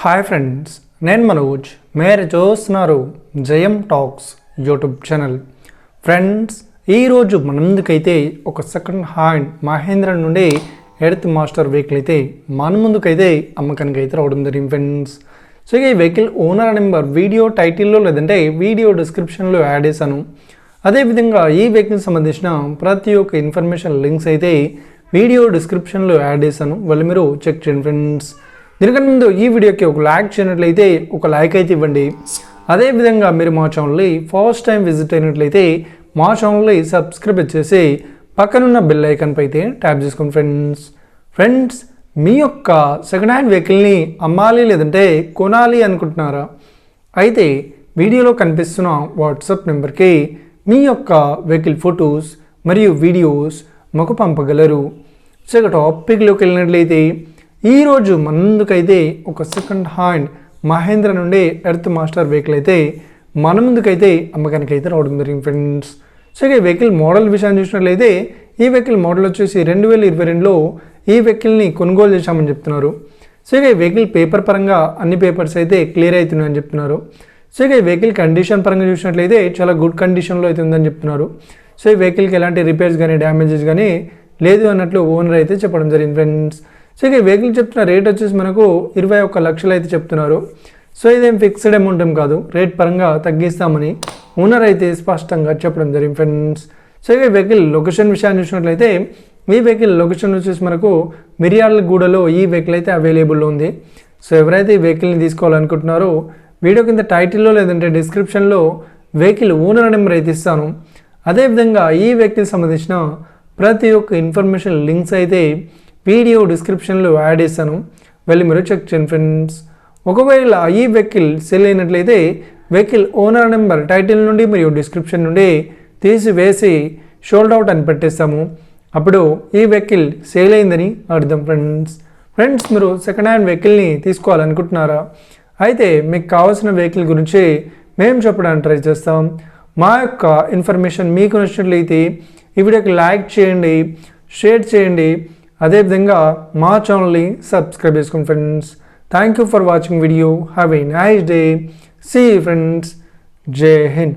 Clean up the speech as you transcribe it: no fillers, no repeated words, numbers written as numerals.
Hi friends, నేను మనోజ్. మీరు చూస్తున్నారు జయం టాక్స్ యూట్యూబ్ ఛానల్. ఫ్రెండ్స్, ఈరోజు మన ముందుకైతే ఒక సెకండ్ హ్యాండ్ మహేంద్ర నుండి ఎర్త్ మాస్టర్ వెహికల్ అయితే మన ముందుకైతే అమ్మకానికి అయితే రావడం జరిగింది ఫ్రెండ్స్. సో ఈ వెహికల్ ఓనర్ నెంబర్ వీడియో టైటిల్లో లేదంటే వీడియో డిస్క్రిప్షన్లో యాడ్ చేశాను. అదేవిధంగా ఈ వెహికల్కి సంబంధించిన ప్రతి ఒక్క ఇన్ఫర్మేషన్ లింక్స్ అయితే వీడియో డిస్క్రిప్షన్లో యాడ్ చేశాను, వాళ్ళు మీరు చెక్ చేయండి ఫ్రెండ్స్. దీనికన్నా ముందు ఈ వీడియోకి ఒక లైక్ చేయనట్లయితే ఒక లైక్ అయితే ఇవ్వండి. అదేవిధంగా మీరు మా ఛానల్ని ఫస్ట్ టైం విజిట్ అయినట్లయితే మా ఛానల్ని సబ్స్క్రైబ్ చేసి పక్కనున్న బెల్ ఐకాన్ పై అయితే ట్యాప్ చేసుకోండి ఫ్రెండ్స్. మీ యొక్క సెకండ్ హ్యాండ్ వెహికల్ని అమ్మాలి లేదంటే కొనాలి అనుకుంటున్నారా? అయితే వీడియోలో కనిపిస్తున్న వాట్సాప్ నెంబర్కి మీ యొక్క వెహికల్ ఫొటోస్ మరియు వీడియోస్ మాకు పంపగలరు. సో ఇక టాపిక్లోకి వెళ్ళినట్లయితే ఈరోజు మన ముందుకైతే ఒక సెకండ్ హ్యాండ్ మహేంద్ర నుండి ఎర్త్ మాస్టర్ వెహికల్ అయితే మన ముందుకైతే అమ్మకానికి అయితే రావడం జరిగింది ఫ్రెండ్స్. సో ఈ వెహికల్ మోడల్ విషయాన్ని చూసినట్లయితే ఈ వెహికల్ మోడల్ వచ్చేసి 2022లో ఈ వెహికల్ని కొనుగోలు చేశామని చెప్తున్నారు. సో ఈ వెహికల్ పేపర్ పరంగా అన్ని పేపర్స్ అయితే క్లియర్ అవుతున్నాయని చెప్తున్నారు. సో ఈ వెహికల్ కండిషన్ పరంగా చూసినట్లయితే చాలా గుడ్ కండిషన్లో అయితే ఉందని చెప్తున్నారు. సో ఈ వెహికల్కి ఎలాంటి రిపేర్స్ కానీ డ్యామేజెస్ కానీ లేదు అన్నట్లు ఓనర్ అయితే చెప్పడం జరిగింది ఫ్రెండ్స్. సో ఈ వెహికల్ చెప్తున్న రేట్ వచ్చేసి మనకు 21 లక్షలు అయితే చెప్తున్నారు. సో ఇదేం ఫిక్స్డ్ అమౌంట్ ఏం కాదు, రేట్ పరంగా తగ్గిస్తామని ఓనర్ అయితే స్పష్టంగా చెప్పడం జరిగింది ఫ్రెండ్స్. సో ఈ వెహికల్ లొకేషన్ విషయాన్ని చూసినట్లయితే ఈ వెహికల్ లొకేషన్ వచ్చేసి మనకు మిర్యాలగూడలో ఈ వెహికల్ అయితే అవైలబుల్లో ఉంది. సో ఎవరైతే ఈ వెహికల్ని తీసుకోవాలనుకుంటున్నారో వీడియో కింద టైటిల్లో లేదంటే డిస్క్రిప్షన్లో వెహికల్ ఓనర్ నెంబర్ అయితే ఇస్తాను. అదేవిధంగా ఈ వెహికల్ సంబంధించిన ప్రతి ఒక్క ఇన్ఫర్మేషన్ లింక్స్ అయితే వీడియో డిస్క్రిప్షన్లో యాడ్ చేస్తాను, వెళ్ళి మీరు చెక్ చేయండి ఫ్రెండ్స్. ఒకవేళ ఈ వెహికల్ సెల్ అయినట్లయితే వెహికల్ ఓనర్ నెంబర్ టైటిల్ నుండి మరియు డిస్క్రిప్షన్ నుండి తీసివేసి షోల్డ్ అవుట్ అని పెట్టేస్తాము. అప్పుడు ఈ వెహికల్ సేల్ అయిందని అర్థం ఫ్రెండ్స్. మీరు సెకండ్ హ్యాండ్ వెహికల్ని తీసుకోవాలనుకుంటున్నారా? అయితే మీకు కావాల్సిన వెహికల్ గురించి మేము చెప్పడానికి ట్రై చేస్తాం. మా యొక్క ఇన్ఫర్మేషన్ మీకు నచ్చినట్లయితే ఈ వీడియోకి లైక్ చేయండి, షేర్ చేయండి, అదేవిధంగా మా ఛానల్ని సబ్స్క్రైబ్ చేసుకోండి friends. Thank you for watching video. Have a nice day. See you friends. Jai Hind.